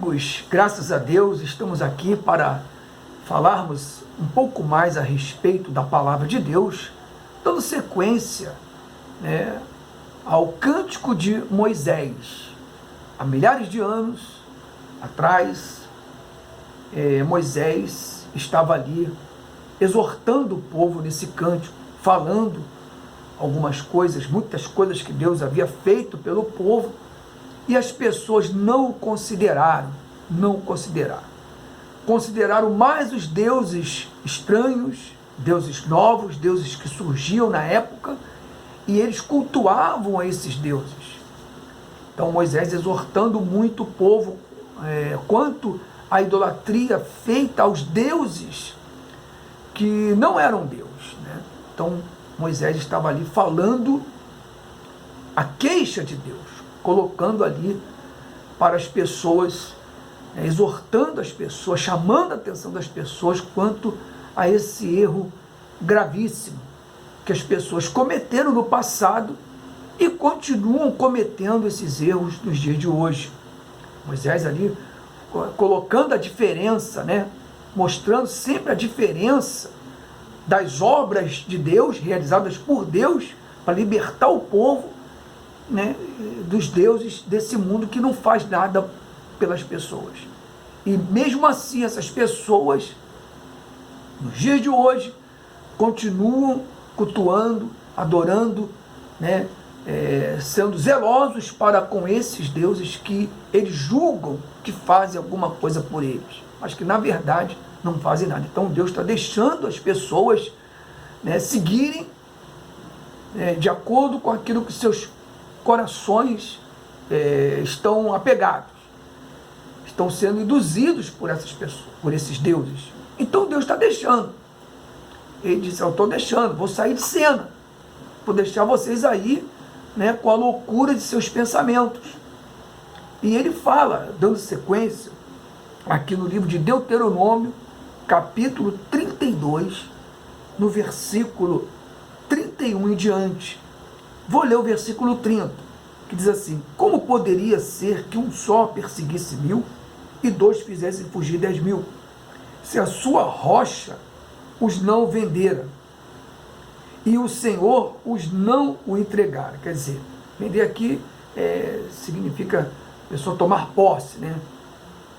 amigos, graças a Deus estamos aqui para falarmos um pouco mais a respeito da palavra de Deus, dando sequência, ao Cântico de Moisés. Há milhares de anos atrás, Moisés estava ali exortando o povo nesse cântico, falando algumas coisas, muitas coisas que Deus havia feito pelo povo, e as pessoas não o consideraram, consideraram mais os deuses estranhos, deuses novos, deuses que surgiam na época, e eles cultuavam a esses deuses. Então Moisés exortando muito o povo quanto à idolatria feita aos deuses que não eram Deus, Então Moisés estava ali falando a queixa de Deus, colocando ali para as pessoas, exortando as pessoas, chamando a atenção das pessoas quanto a esse erro gravíssimo que as pessoas cometeram no passado e continuam cometendo esses erros nos dias de hoje. Moisés ali colocando a diferença, mostrando sempre a diferença das obras de Deus, realizadas por Deus, para libertar o povo, dos deuses desse mundo que não faz nada pelas pessoas. E mesmo assim, essas pessoas, nos dias de hoje, continuam cultuando, adorando, sendo zelosos para com esses deuses que eles julgam que fazem alguma coisa por eles, mas que na verdade não fazem nada. Então Deus está deixando as pessoas seguirem de acordo com aquilo que seus corações estão apegados, estão sendo induzidos por essas pessoas, por esses deuses. Então Deus está deixando. Ele disse: eu estou deixando, vou sair de cena, vou deixar vocês aí com a loucura de seus pensamentos. E ele fala, dando sequência, aqui no livro de Deuteronômio, capítulo 32, no versículo 31 em diante. Vou ler o versículo 30, que diz assim: como poderia ser que um só perseguisse 1000 e 2 fizessem fugir 10.000, se a sua rocha os não vendera e o Senhor os não o entregara? Quer dizer, vender aqui significa a pessoa tomar posse,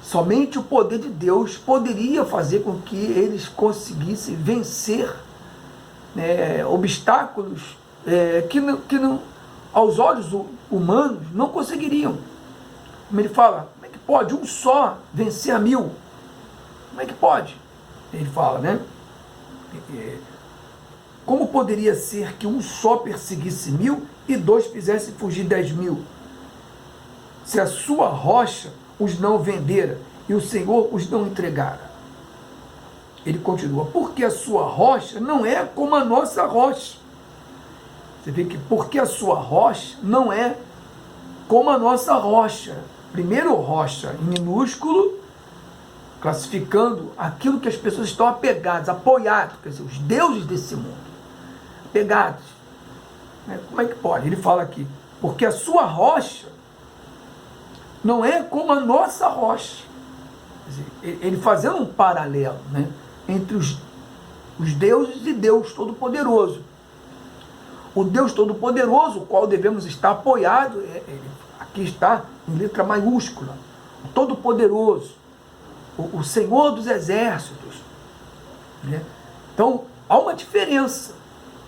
Somente o poder de Deus poderia fazer com que eles conseguissem vencer obstáculos que não, aos olhos humanos, não conseguiriam. Como ele fala, como é que pode um só vencer a 1000? Como é que pode? Ele fala, como poderia ser que um só perseguisse 1000 e 2 fizessem fugir 10.000? Se a sua rocha os não vendera e o Senhor os não entregara. Ele continua: porque a sua rocha não é como a nossa rocha. Você vê que porque a sua rocha não é como a nossa rocha. Primeiro, rocha em minúsculo, classificando aquilo que as pessoas estão apegadas, apoiados, quer dizer, os deuses desse mundo, apegados. Como é que pode? Ele fala aqui: porque a sua rocha não é como a nossa rocha. Quer dizer, ele fazendo um paralelo, entre os deuses e Deus Todo-Poderoso. O Deus Todo-Poderoso, o qual devemos estar apoiado, aqui está em letra maiúscula, o Todo-Poderoso, o Senhor dos Exércitos. Então, há uma diferença.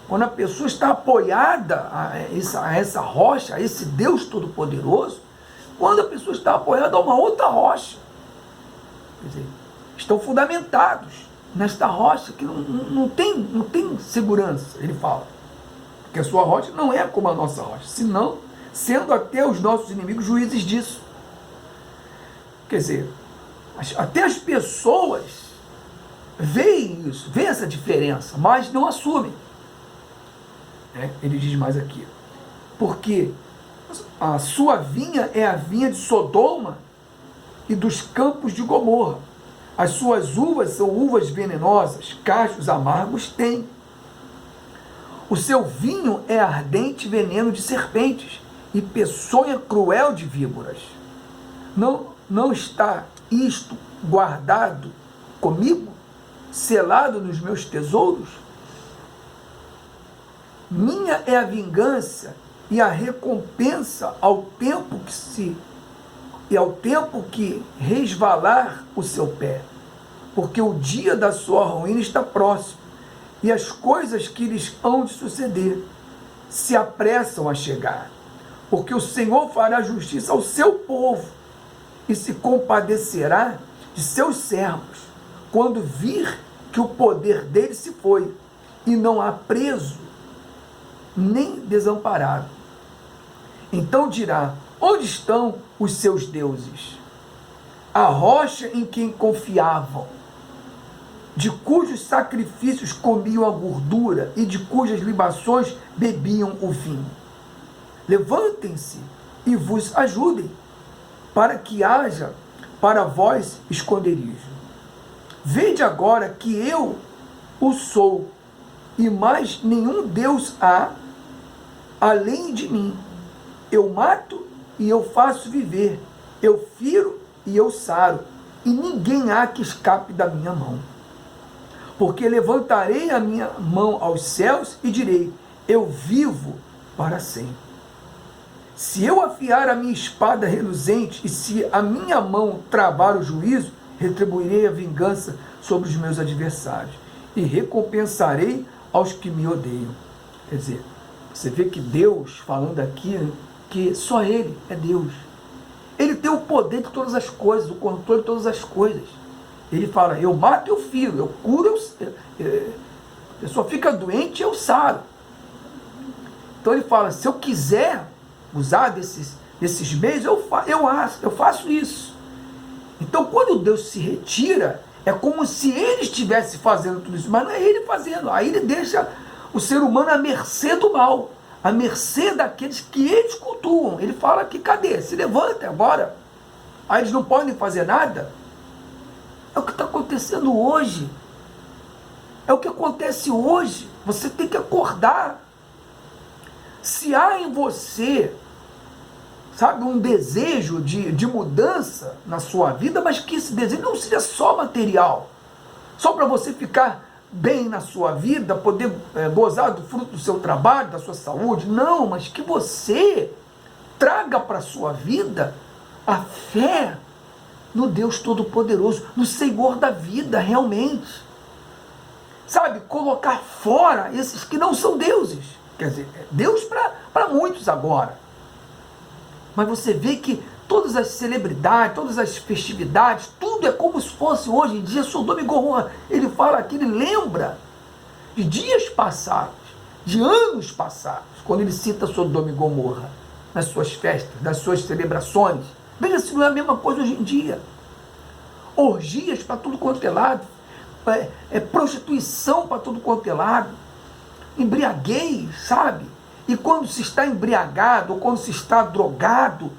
Quando a pessoa está apoiada a essa rocha, a esse Deus Todo-Poderoso, quando a pessoa está apoiada a uma outra rocha. Quer dizer, estão fundamentados nesta rocha que não tem segurança, ele fala. Porque a sua rocha não é como a nossa rocha, senão, sendo até os nossos inimigos juízes disso. Quer dizer, até as pessoas veem isso, veem essa diferença, mas não assumem. Ele diz mais aqui: porque a sua vinha é a vinha de Sodoma e dos campos de Gomorra. As suas uvas são uvas venenosas, cachos amargos tem. O seu vinho é ardente veneno de serpentes e peçonha cruel de víboras. Não não está isto guardado comigo, selado nos meus tesouros? Minha é a vingança e a recompensa ao tempo que resvalar o seu pé, porque o dia da sua ruína está próximo, e as coisas que lhes hão de suceder se apressam a chegar, porque o Senhor fará justiça ao seu povo e se compadecerá de seus servos, quando vir que o poder dele se foi, e não há preso nem desamparado. Então dirá: onde estão os seus deuses? A rocha em quem confiavam, de cujos sacrifícios comiam a gordura e de cujas libações bebiam o vinho. Levantem-se e vos ajudem, para que haja para vós esconderijo. Vede agora que eu o sou, e mais nenhum Deus há além de mim. Eu mato e eu faço viver, eu firo e eu saro, e ninguém há que escape da minha mão. Porque levantarei a minha mão aos céus e direi: eu vivo para sempre. Se eu afiar a minha espada reluzente, e se a minha mão travar o juízo, retribuirei a vingança sobre os meus adversários, e recompensarei aos que me odeiam. Quer dizer, você vê que Deus, falando aqui, que só Ele é Deus. Ele tem o poder de todas as coisas, o controle de todas as coisas. Ele fala: eu mato e eu firo, eu curo, a pessoa fica doente, eu saro. Então ele fala: se eu quiser usar desses meios, eu faço isso. Então quando Deus se retira, é como se ele estivesse fazendo tudo isso, mas não é ele fazendo. Aí ele deixa o ser humano à mercê do mal, à mercê daqueles que eles cultuam. Ele fala que cadê? Se levanta agora. Aí eles não podem fazer nada. É o que está acontecendo hoje. É o que acontece hoje. Você tem que acordar. Se há em você, sabe, um desejo de mudança na sua vida, mas que esse desejo não seja só material, só para você ficar bem na sua vida, poder gozar do fruto do seu trabalho, da sua saúde. Não, mas que você traga para a sua vida a fé no Deus Todo-Poderoso, no Senhor da vida, realmente. Sabe, colocar fora esses que não são deuses. Quer dizer, é Deus para muitos agora. Mas você vê que todas as celebridades, todas as festividades, tudo é como se fosse hoje em dia Sodoma e Gomorra. Ele fala aqui, ele lembra de dias passados, de anos passados, quando ele cita Sodoma e Gomorra, nas suas festas, nas suas celebrações. Veja se não é a mesma coisa hoje em dia. Orgias para tudo quanto é lado, prostituição para tudo quanto é lado, embriaguez, sabe? E quando se está embriagado, ou quando se está drogado,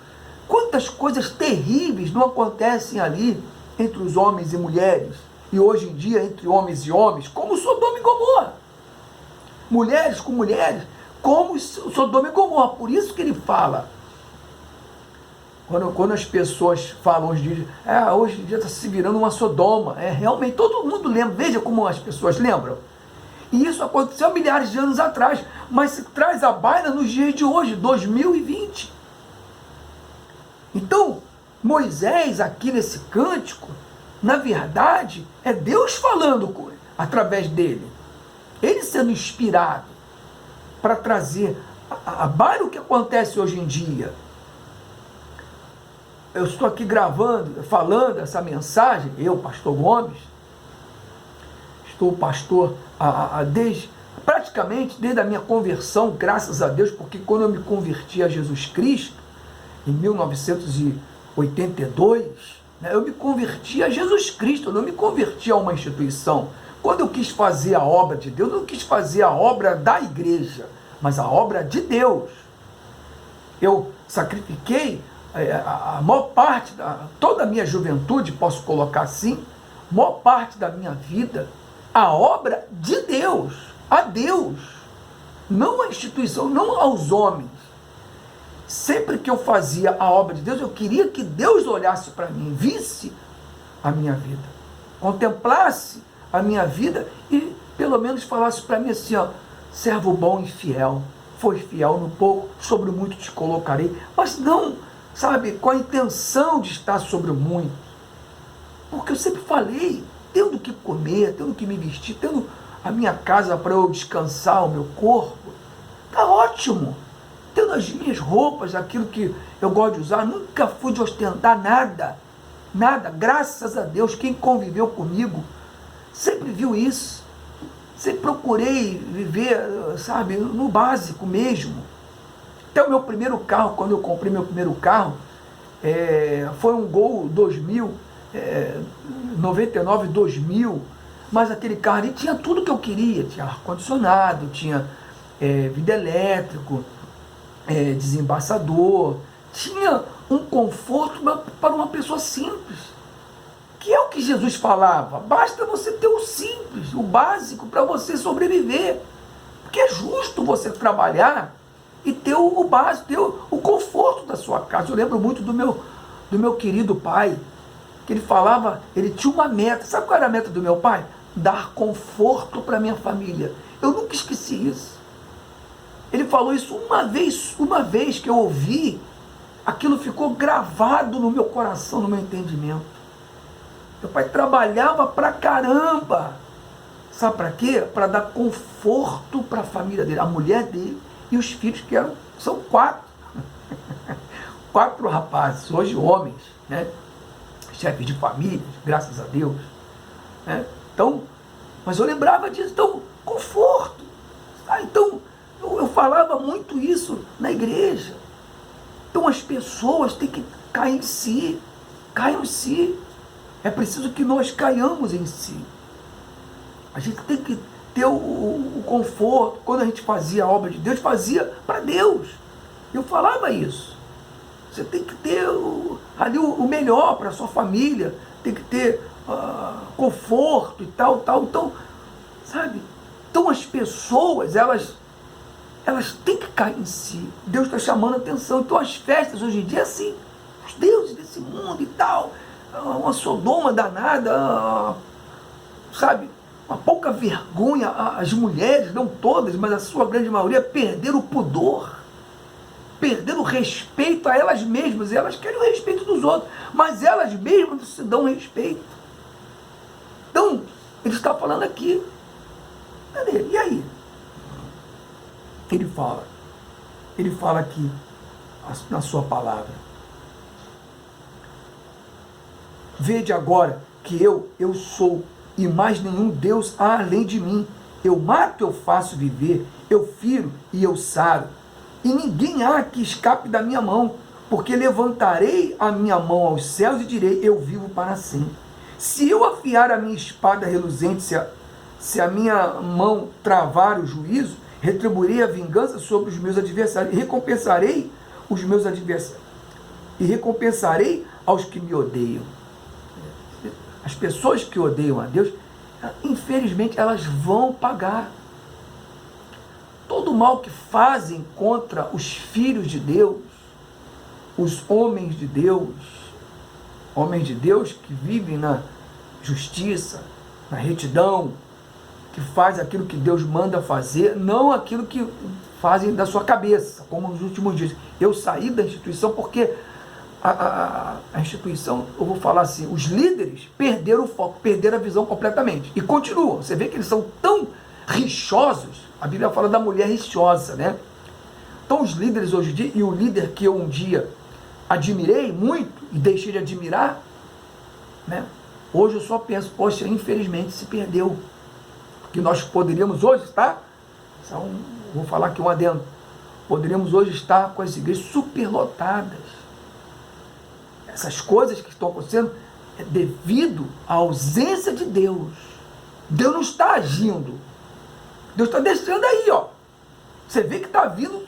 quantas coisas terríveis não acontecem ali entre os homens e mulheres, e hoje em dia entre homens e homens, como Sodoma e Gomorra. Mulheres com mulheres, como Sodoma e Gomorra. Por isso que ele fala, quando as pessoas falam hoje em dia, hoje em dia está se virando uma Sodoma. Realmente, todo mundo lembra, veja como as pessoas lembram. E isso aconteceu há milhares de anos atrás, mas se traz à baila nos dias de hoje, 2020. Então, Moisés, aqui nesse cântico, na verdade, é Deus falando através dele. Ele sendo inspirado para trazer à baila o que acontece hoje em dia. Eu estou aqui gravando, falando essa mensagem, eu, pastor Gomes, estou pastor praticamente desde a minha conversão, graças a Deus, porque quando eu me converti a Jesus Cristo, em 1982, eu me converti a Jesus Cristo, eu não me converti a uma instituição. Quando eu quis fazer a obra de Deus, eu não quis fazer a obra da igreja, mas a obra de Deus. Eu sacrifiquei a maior parte, toda a minha juventude, posso colocar assim, a maior parte da minha vida, a obra de Deus, a Deus, não a instituição, não aos homens. sempre que eu fazia a obra de Deus, eu queria que Deus olhasse para mim, visse a minha vida, contemplasse a minha vida e pelo menos falasse para mim assim, ó, servo bom e fiel, foi fiel no pouco, sobre o muito te colocarei, mas não, sabe, com a intenção de estar sobre o muito, porque eu sempre falei, tendo que comer, tendo que me vestir, tendo a minha casa para eu descansar o meu corpo, tá ótimo, tendo as minhas roupas, aquilo que eu gosto de usar, nunca fui de ostentar nada, nada, graças a Deus, quem conviveu comigo sempre viu isso, sempre procurei viver, sabe, no básico mesmo. Até o meu primeiro carro, quando eu comprei meu primeiro carro, foi um Gol 2000, 99, 2000, mas aquele carro ali tinha tudo que eu queria, tinha ar-condicionado, tinha vidro elétrico, desembaçador, tinha um conforto para uma pessoa simples, que é o que Jesus falava, basta você ter o simples, o básico para você sobreviver, porque é justo você trabalhar e ter o básico, ter o conforto da sua casa. Eu lembro muito do meu querido pai, que ele falava, ele tinha uma meta, sabe qual era a meta do meu pai? Dar conforto para minha família. Eu nunca esqueci isso. Ele falou isso uma vez que eu ouvi, aquilo ficou gravado no meu coração, no meu entendimento. Meu pai trabalhava pra caramba. Sabe para quê? Para dar conforto para a família dele, a mulher dele e os filhos, que são 4. 4 rapazes, hoje homens, né? Chefes de família, graças a Deus. Né? Então, mas eu lembrava disso, então, conforto. Então, eu falava muito isso na igreja. Então as pessoas têm que cair em si, caiam em si. É preciso que nós caiamos em si. A gente tem que ter o conforto. Quando a gente fazia a obra de Deus, fazia para Deus. Eu falava isso. Você tem que ter ali o melhor para a sua família, tem que ter conforto e tal. Então, sabe? Então as pessoas, elas têm que cair em si. Deus está chamando a atenção. Então as festas hoje em dia é assim. Os deuses desse mundo e tal. Uma Sodoma danada, sabe? Uma pouca vergonha. As mulheres, não todas, mas a sua grande maioria, perderam o pudor, perderam o respeito a elas mesmas. Elas querem o respeito dos outros, mas elas mesmas não se dão respeito. Então, ele está falando aqui. Cadê? E aí? Ele fala aqui na sua palavra. Vede agora que eu sou, e mais nenhum Deus há além de mim. Eu mato, eu faço viver, eu firo e eu saro. E ninguém há que escape da minha mão, porque levantarei a minha mão aos céus e direi, eu vivo para sempre. Se eu afiar a minha espada reluzente, se a minha mão travar o juízo, retribuirei a vingança sobre os meus adversários, e recompensarei os meus adversários, e recompensarei aos que me odeiam. As pessoas que odeiam a Deus, infelizmente, elas vão pagar. Todo o mal que fazem contra os filhos de Deus, os homens de Deus que vivem na justiça, na retidão, que faz aquilo que Deus manda fazer, não aquilo que fazem da sua cabeça, como nos últimos dias. Eu saí da instituição porque a instituição, eu vou falar assim, os líderes perderam o foco, perderam a visão completamente. E continuam. Você vê que eles são tão rixosos. A Bíblia fala da mulher rixosa, né? Então os líderes hoje em dia, e o líder que eu um dia admirei muito e deixei de admirar, né? Hoje eu só penso, poxa, infelizmente se perdeu. Que nós poderíamos hoje estar, vou falar aqui um adendo, poderíamos hoje estar com as igrejas superlotadas. Essas coisas que estão acontecendo é devido à ausência de Deus. Deus não está agindo. Deus está deixando aí, ó. Você vê que está vindo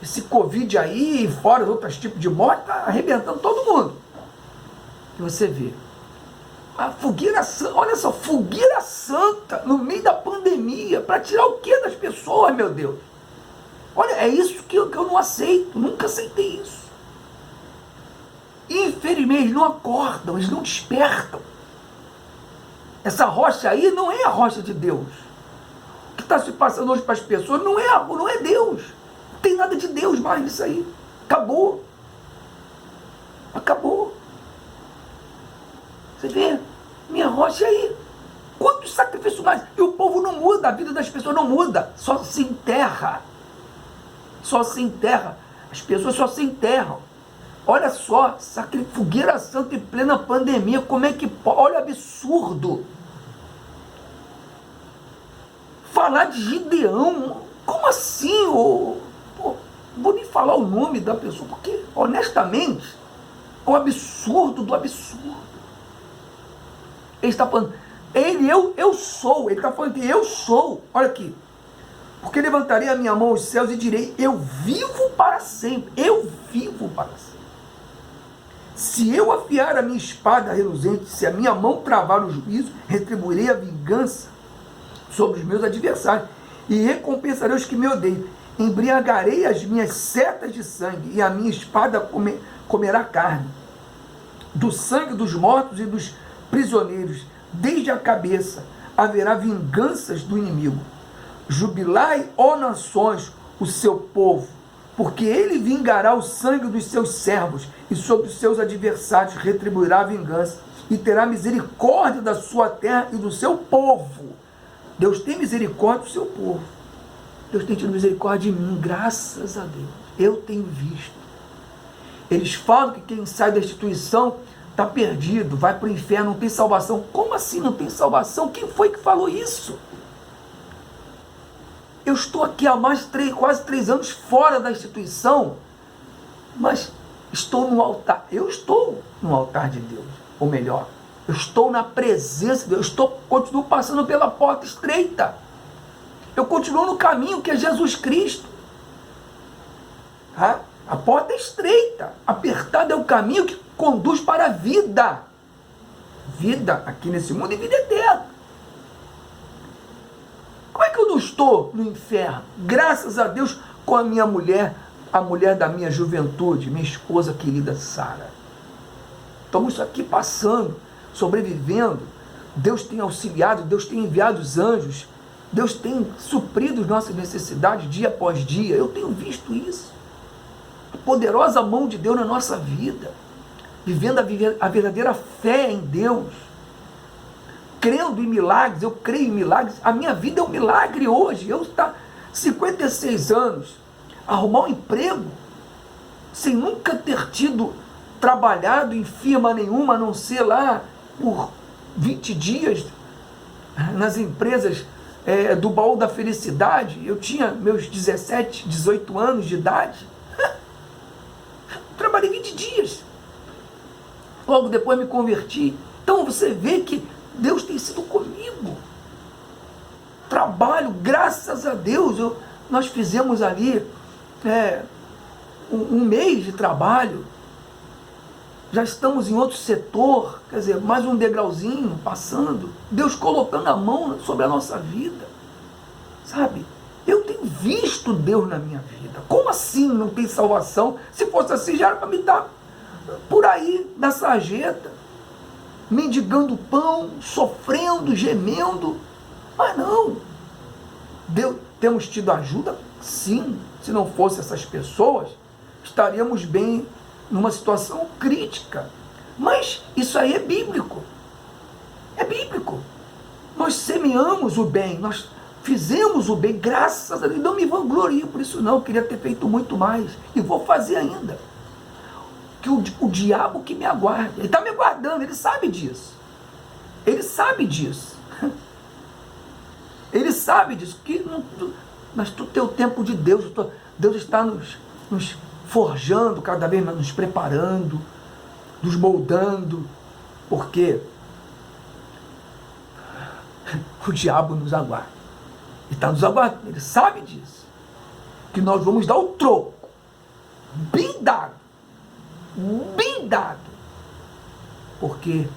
esse Covid aí, e fora outros tipos de morte, está arrebentando todo mundo. E você vê. A fogueira santa, olha só, fogueira santa no meio da pandemia, para tirar o que das pessoas, meu Deus? Olha, é isso que eu não aceito, nunca aceitei isso. Infelizmente, eles não acordam, eles não despertam. Essa rocha aí não é a rocha de Deus. O que está se passando hoje para as pessoas não é Deus. Não tem nada de Deus mais nisso aí. Acabou. Acabou. Você vê? Minha rocha aí. Quantos sacrifícios mais? E o povo não muda, a vida das pessoas não muda. Só se enterra. Só se enterra. As pessoas só se enterram. Olha só, fogueira santa em plena pandemia, como é que pode? Olha o absurdo. Falar de Gideão, como assim? Vou nem falar o nome da pessoa, porque, honestamente, é um absurdo do absurdo. Ele está falando, eu sou, ele está falando que eu sou, olha aqui. Porque levantarei a minha mão aos céus e direi, eu vivo para sempre, eu vivo para sempre. Se eu afiar a minha espada reluzente, se a minha mão travar o juízo, retribuirei a vingança sobre os meus adversários e recompensarei os que me odeiam. Embriagarei as minhas setas de sangue e a minha espada comerá carne. Do sangue dos mortos e dos prisioneiros, desde a cabeça, haverá vinganças do inimigo. Jubilai, ó nações, o seu povo, porque ele vingará o sangue dos seus servos e sobre os seus adversários retribuirá a vingança e terá misericórdia da sua terra e do seu povo. Deus tem misericórdia do seu povo. Deus tem tido misericórdia de mim, graças a Deus. Eu tenho visto. Eles falam que quem sai da instituição está perdido, vai para o inferno, não tem salvação. Como assim não tem salvação? Quem foi que falou isso? Eu estou aqui há quase 3 anos fora da instituição, mas estou no altar. Eu estou no altar de Deus, ou melhor, eu estou na presença de Deus, continuo passando pela porta estreita. Eu continuo no caminho que é Jesus Cristo. A porta é estreita, apertado é o caminho que conduz para a vida. Vida aqui nesse mundo e vida eterna. Como é que eu não estou no inferno? Graças a Deus, com a minha mulher, a mulher da minha juventude, minha esposa querida Sara. Estamos aqui passando, sobrevivendo. Deus tem auxiliado, Deus tem enviado os anjos, Deus tem suprido as nossas necessidades dia após dia. Eu tenho visto isso. A poderosa mão de Deus na nossa vida, vivendo a verdadeira fé em Deus, crendo em milagres. Eu creio em milagres. A minha vida é um milagre hoje. Eu estou 56 anos, arrumar um emprego, sem nunca ter trabalhado em firma nenhuma, a não ser lá por 20 dias nas empresas do baú da felicidade. Eu tinha meus 17, 18 anos de idade. Trabalhei 20 dias. Logo depois me converti. Então você vê que Deus tem sido comigo. Trabalho, graças a Deus. Nós fizemos ali um mês de trabalho. Já estamos em outro setor, quer dizer, mais um degrauzinho passando. Deus colocando a mão sobre a nossa vida. Sabe? Eu tenho visto Deus na minha vida. Como assim não tem salvação? Se fosse assim, já era para me dar por aí, na sarjeta, mendigando pão, sofrendo, gemendo. Mas não. Temos tido ajuda? Sim. Se não fosse essas pessoas, estaríamos bem numa situação crítica. Mas isso aí é bíblico. É bíblico. Nós semeamos o bem, nós fizemos o bem, graças a Deus. Não me vanglorio por isso não, eu queria ter feito muito mais. E vou fazer ainda. Que o diabo que me aguarda, ele está me aguardando, ele sabe disso. Ele sabe disso. Ele sabe disso. Mas tu tem o tempo de Deus. Deus está nos forjando cada vez mais, nos preparando, nos moldando. Porque o diabo nos aguarda. Ele está nos aguardando, ele sabe disso. Que nós vamos dar o troco. Bem dado. Bem dado. Porque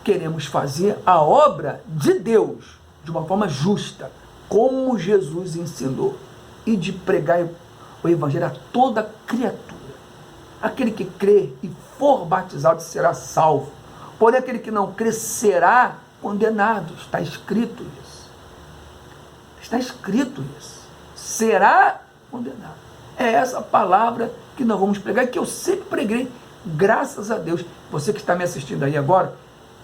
queremos fazer a obra de Deus de uma forma justa, como Jesus ensinou, e de pregar o evangelho a toda criatura. Aquele que crê e for batizado será salvo. Porém, aquele que não crê será condenado. Está escrito isso. Está escrito isso. Será condenado. É essa palavra que nós vamos pregar e que eu sempre preguei, graças a Deus. Você que está me assistindo aí agora,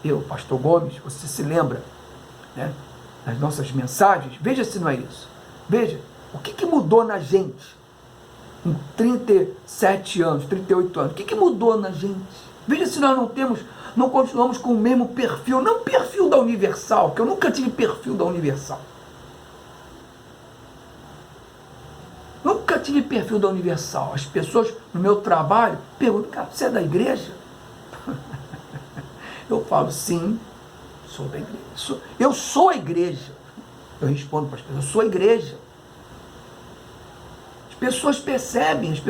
eu, Pastor Gomes, você se lembra, né, das nossas mensagens? Veja se não é isso. Veja, o que mudou na gente em 37 anos, 38 anos? O que mudou na gente? Veja se nós não continuamos com o mesmo perfil, não perfil da Universal, que eu nunca tive perfil da Universal. Nunca tive perfil da Universal. As pessoas no meu trabalho perguntam, cara, você é da igreja? Eu falo, sim, sou da igreja. Eu sou a igreja. Eu respondo para as pessoas, eu sou a igreja. As pessoas percebem,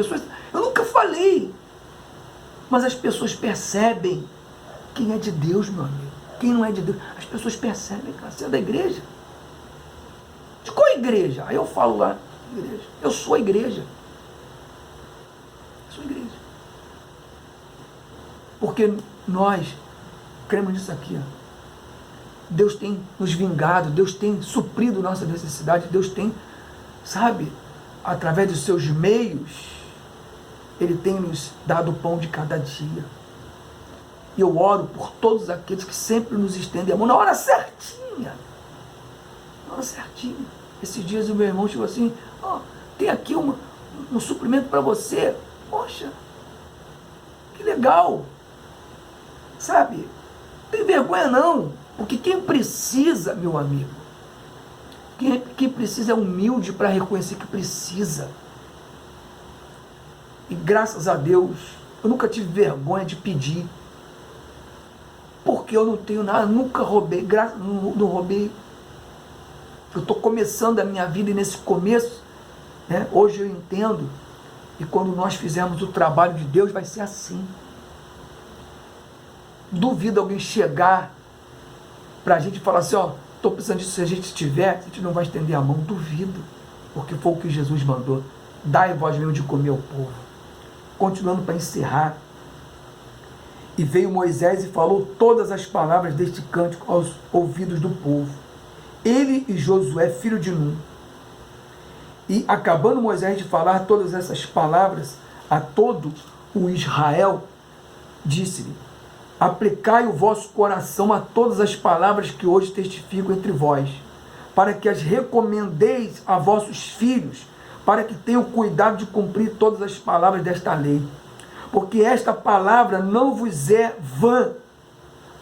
eu nunca falei, mas as pessoas percebem quem é de Deus, meu amigo. Quem não é de Deus, as pessoas percebem, cara, você é da igreja? De qual igreja? Aí eu falo lá, igreja. Eu sou a igreja. Eu sou a igreja. Porque nós cremos nisso aqui, ó. Deus tem nos vingado, Deus tem suprido nossa necessidade, Deus tem, sabe, através dos seus meios, Ele tem nos dado o pão de cada dia. E eu oro por todos aqueles que sempre nos estendem a mão na hora certinha. Na hora certinha. Esses dias o meu irmão chegou assim, tem aqui um suprimento para você. Poxa, que legal. Sabe, não tem vergonha não. Porque quem precisa, meu amigo, quem precisa é humilde para reconhecer que precisa. E graças a Deus, eu nunca tive vergonha de pedir. Porque eu não tenho nada, nunca roubei, não roubei. Eu estou começando a minha vida e nesse começo, né, hoje eu entendo, e quando nós fizermos o trabalho de Deus vai ser assim. Duvido alguém chegar para a gente falar assim, estou precisando disso, se a gente tiver, a gente não vai estender a mão, duvido, porque foi o que Jesus mandou, dai vós mesmo de comer ao povo. Continuando para encerrar, e veio Moisés e falou todas as palavras deste cântico aos ouvidos do povo, ele e Josué, filho de Nun. E acabando Moisés de falar todas essas palavras a todo o Israel, disse-lhe, aplicai o vosso coração a todas as palavras que hoje testifico entre vós, para que as recomendeis a vossos filhos, para que tenham cuidado de cumprir todas as palavras desta lei. Porque esta palavra não vos é vã,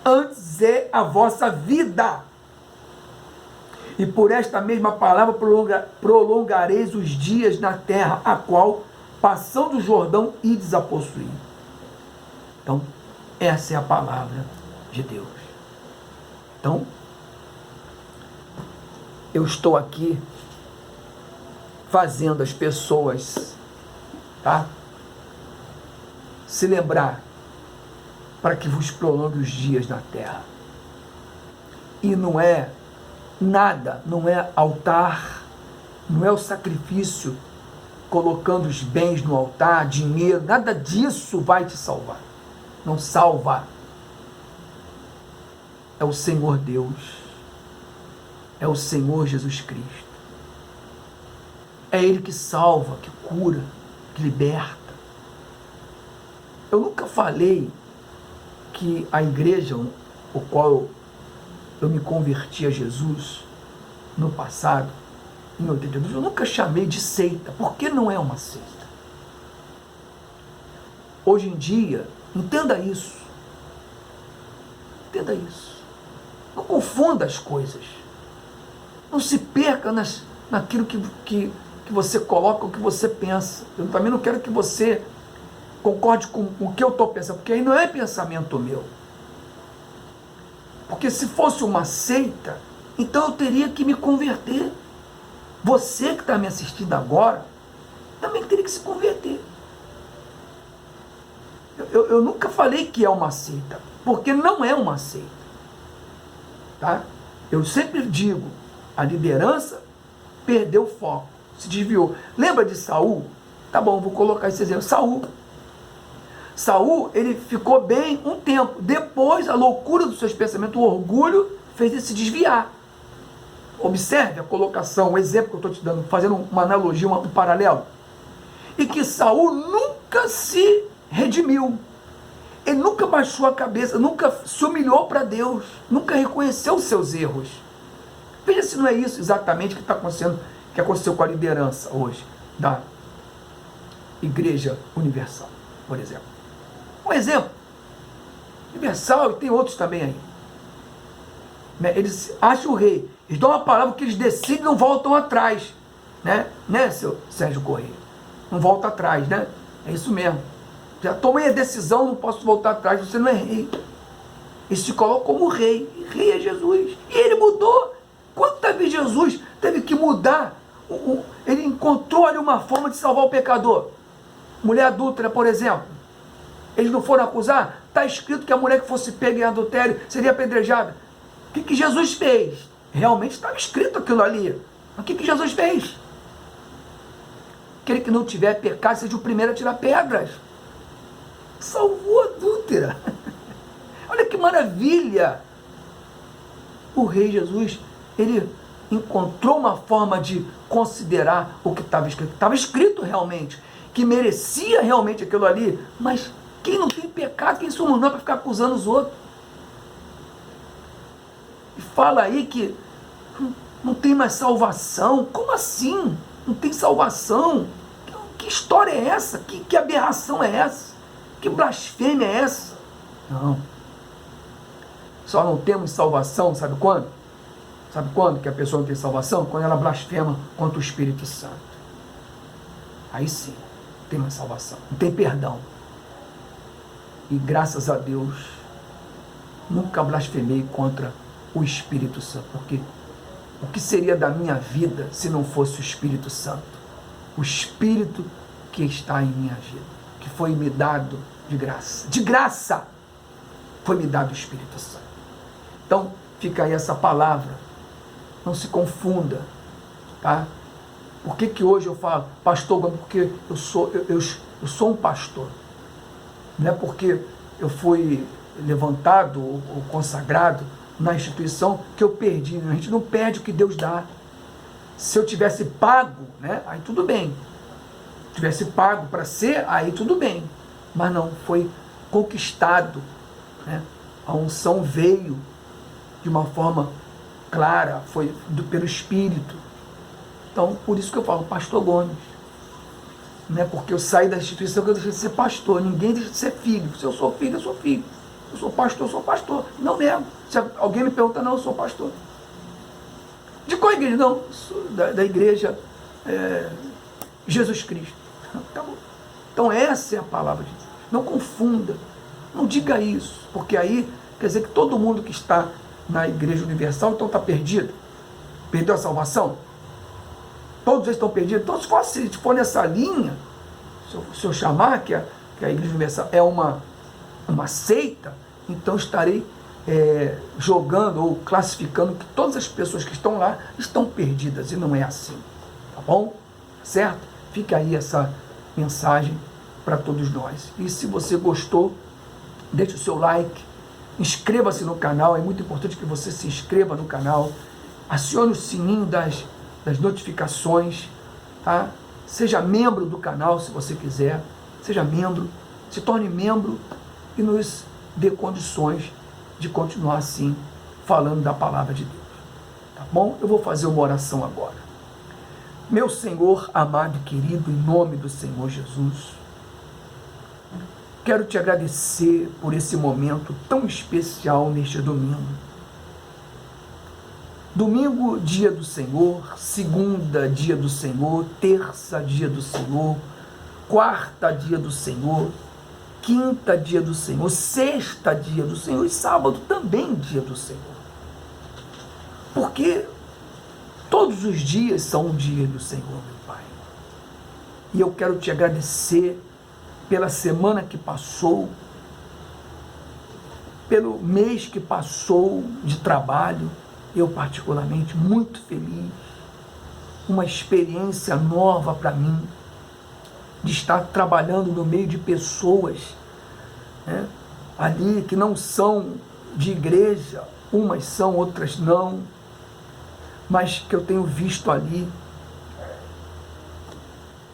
antes é a vossa vida. E por esta mesma palavra prolongareis os dias na terra, a qual, passando o Jordão, ides a possuir. Então, essa é a palavra de Deus. Então, eu estou aqui fazendo as pessoas, tá, se lembrar para que vos prolongue os dias na terra. E não é nada, não é altar, não é o sacrifício colocando os bens no altar, dinheiro, nada disso vai te salvar. Não salva. É o Senhor Deus. É o Senhor Jesus Cristo. É Ele que salva, que cura, que liberta. Eu nunca falei que a igreja, o qual eu me converti a Jesus no passado, em 82, eu nunca chamei de seita, porque não é uma seita. Hoje em dia, entenda isso. Entenda isso. Não confunda as coisas. Não se perca naquilo que você coloca, o que você pensa. Eu também não quero que você concorde com o que eu estou pensando, porque aí não é pensamento meu. Porque se fosse uma seita, então eu teria que me converter. Você que está me assistindo agora, também teria que se converter. Eu nunca falei que é uma seita, porque não é uma seita. Tá? Eu sempre digo, a liderança perdeu o foco, se desviou. Lembra de Saul? Tá bom, vou colocar esse exemplo. Saul, ele ficou bem um tempo. Depois, a loucura dos seus pensamentos, o orgulho, fez ele se desviar. Observe a colocação, o exemplo que eu estou te dando, fazendo uma analogia, um paralelo. E que Saul nunca se redimiu. Ele nunca baixou a cabeça, nunca se humilhou para Deus, nunca reconheceu os seus erros. Veja se não é isso exatamente que está acontecendo, que aconteceu com a liderança hoje da Igreja Universal, por exemplo. Um exemplo, Universal, e tem outros também aí. Eles acham o rei, eles dão uma palavra que eles decidem e não voltam atrás. Né, seu Sérgio Corrêa? Não volta atrás, né? É isso mesmo. Já tomei a decisão, não posso voltar atrás, você não é rei. Ele se coloca como rei, e rei é Jesus. E ele mudou. Quantas vezes Jesus teve que mudar? Ele encontrou ali uma forma de salvar o pecador. Mulher adúltera, por exemplo. Eles não foram acusar? Está escrito que a mulher que fosse pega em adultério seria apedrejada. O que Jesus fez? Realmente estava escrito aquilo ali. Mas o que Jesus fez? Aquele que não tiver pecado seja o primeiro a tirar pedras. Salvou a adúltera. Olha que maravilha. O rei Jesus, ele encontrou uma forma de considerar o que estava escrito. Estava escrito realmente, que merecia realmente aquilo ali, mas quem não tem pecado, quem somos nós para ficar acusando os outros? E fala aí que não tem mais salvação. Como assim? Não tem salvação? Que história é essa? Que aberração é essa? Que blasfêmia é essa? Não. Só não temos salvação, sabe quando? Sabe quando que a pessoa não tem salvação? Quando ela blasfema contra o Espírito Santo. Aí sim, não tem mais salvação. Não tem perdão. E graças a Deus, nunca blasfemei contra o Espírito Santo. Porque o que seria da minha vida se não fosse o Espírito Santo? O Espírito que está em minha vida, que foi me dado de graça. De graça foi me dado o Espírito Santo. Então, fica aí essa palavra. Não se confunda, tá? Por que hoje eu falo pastor? Porque eu sou um pastor. Não é porque eu fui levantado ou consagrado na instituição que eu perdi. A gente não perde o que Deus dá. Se eu tivesse pago, né, aí tudo bem. Se tivesse pago para ser, aí tudo bem. Mas não, foi conquistado. Né? A unção veio de uma forma clara, foi pelo Espírito. Então, por isso que eu falo, pastor Gomes. Não é porque eu saí da instituição que eu deixei de ser pastor. Ninguém deixa de ser filho. Se eu sou filho, eu sou filho. Eu sou pastor. Não nego. Se alguém me pergunta, não, eu sou pastor. De qual igreja? Não, da igreja Jesus Cristo. Acabou. Então essa é a palavra de Deus. Não confunda. Não diga isso. Porque aí quer dizer que todo mundo que está na Igreja Universal então está perdido. Perdeu a salvação? Todos eles estão perdidos. Então se for nessa linha, se eu chamar que a Igreja Universal é uma seita, então estarei jogando ou classificando que todas as pessoas que estão lá estão perdidas, e não é assim, tá bom? Certo? Fica aí essa mensagem para todos nós. E se você gostou, deixe o seu like, inscreva-se no canal, é muito importante que você se inscreva no canal, acione o sininho das notificações, tá? Seja membro do canal se você quiser, seja membro, se torne membro e nos dê condições de continuar assim, falando da palavra de Deus. Tá bom? Eu vou fazer uma oração agora. Meu Senhor, amado e querido, em nome do Senhor Jesus, quero te agradecer por esse momento tão especial neste domingo. Domingo, dia do Senhor, segunda, dia do Senhor, terça, dia do Senhor, quarta, dia do Senhor, quinta, dia do Senhor, sexta, dia do Senhor, e sábado também, dia do Senhor. Porque todos os dias são um dia do Senhor, meu Pai. E eu quero te agradecer pela semana que passou, pelo mês que passou de trabalho, eu particularmente muito feliz, uma experiência nova para mim. de estar trabalhando no meio de pessoas, né, ali que não são de igreja, umas são, outras não, mas que eu tenho visto ali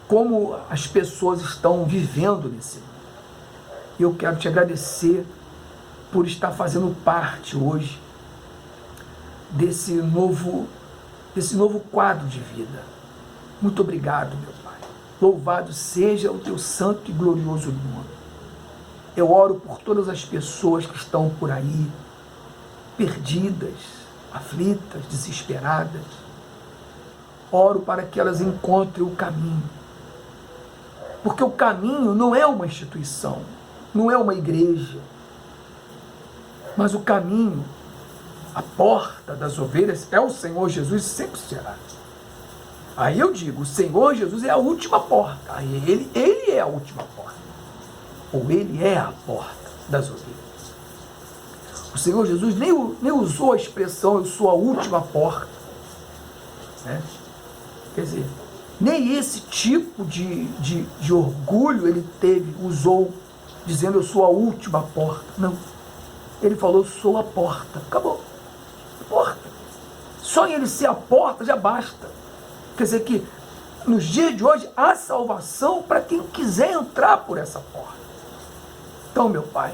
como as pessoas estão vivendo nesse mundo. E eu quero te agradecer por estar fazendo parte hoje desse novo quadro de vida. Muito obrigado, meu Pai. Louvado seja o teu santo e glorioso nome. Eu oro por todas as pessoas que estão por aí, perdidas, aflitas, desesperadas. Oro para que elas encontrem o caminho. Porque o caminho não é uma instituição, não é uma igreja, mas o caminho, a porta das ovelhas é o Senhor Jesus, sempre será. Aí eu digo, o Senhor Jesus é a última porta. Aí ele é a última porta. Ou ele é a porta das ovelhas. O Senhor Jesus nem usou a expressão, eu sou a última porta. Né? Quer dizer, nem esse tipo de orgulho ele usou, dizendo eu sou a última porta. Não. Ele falou, sou a porta. Acabou. Porta. Só em ele ser a porta já basta. Quer dizer que nos dias de hoje há salvação para quem quiser entrar por essa porta. Então, meu Pai,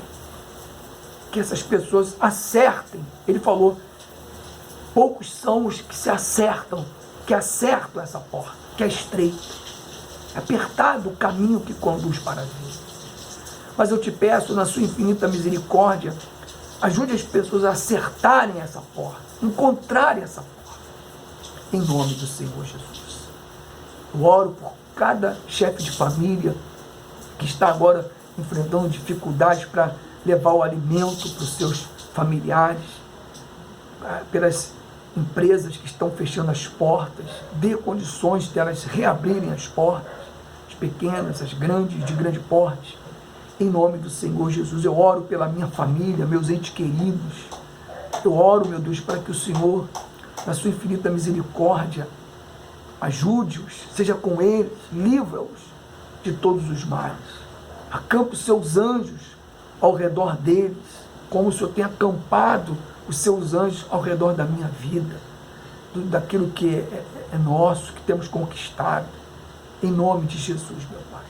que essas pessoas acertem. Ele falou, poucos são os que se acertam, que acertam essa porta, que é estreita, é apertado o caminho que conduz para a vida. Mas eu te peço, na sua infinita misericórdia, ajude as pessoas a acertarem essa porta, encontrarem essa porta, em nome do Senhor Jesus. Eu oro por cada chefe de família que está agora enfrentando dificuldades para levar o alimento para os seus familiares, pelas empresas que estão fechando as portas, dê condições de elas reabrirem as portas, as pequenas, as grandes, de grande porte, em nome do Senhor Jesus. Eu oro pela minha família, meus entes queridos, eu oro, meu Deus, para que o Senhor, na sua infinita misericórdia, ajude-os, seja com eles, livra-os de todos os males, acampe os seus anjos ao redor deles, como o Senhor tem acampado os seus anjos ao redor da minha vida, daquilo que é nosso, que temos conquistado, em nome de Jesus, meu Pai.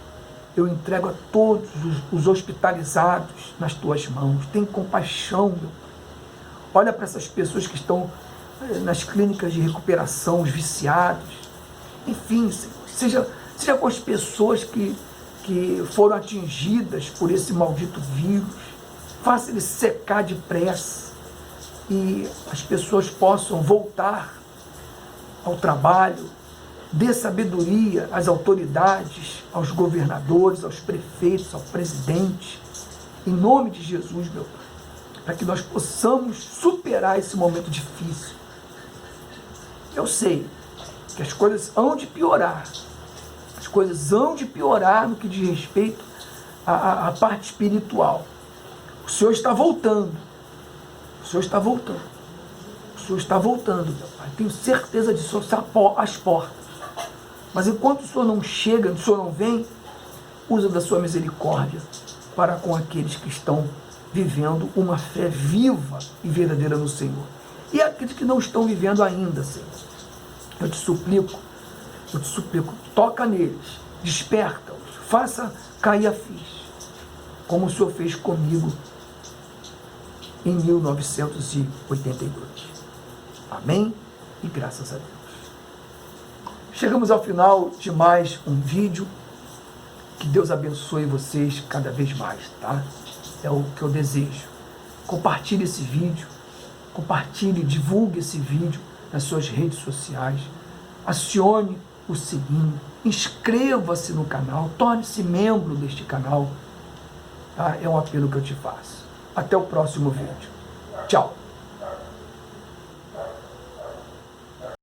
Eu entrego a todos os hospitalizados nas tuas mãos, tem compaixão, meu Pai. Olha para essas pessoas que estão nas clínicas de recuperação, os viciados, enfim, seja com as pessoas que foram atingidas por esse maldito vírus, faça ele secar depressa e as pessoas possam voltar ao trabalho, dê sabedoria às autoridades, aos governadores, aos prefeitos, ao presidente, em nome de Jesus, meu Pai, para que nós possamos superar esse momento difícil. Eu sei que as coisas hão de piorar, as coisas hão de piorar no que diz respeito à parte espiritual. O Senhor está voltando. O Senhor está voltando. O Senhor está voltando, meu Pai. Tenho certeza disso, está às portas. Mas enquanto o Senhor não chega, o Senhor não vem, usa da sua misericórdia para com aqueles que estão vivendo uma fé viva e verdadeira no Senhor. E aqueles que não estão vivendo ainda, Senhor. Eu te suplico, toca neles, desperta-os, faça cair a ficha, como o Senhor fez comigo em 1982. Amém? E graças a Deus. Chegamos ao final de mais um vídeo. Que Deus abençoe vocês cada vez mais, tá? É o que eu desejo. Compartilhe esse vídeo, divulgue esse vídeo nas suas redes sociais, acione o sininho, inscreva-se no canal, torne-se membro deste canal, tá? É um apelo que eu te faço. Até o próximo vídeo. Tchau.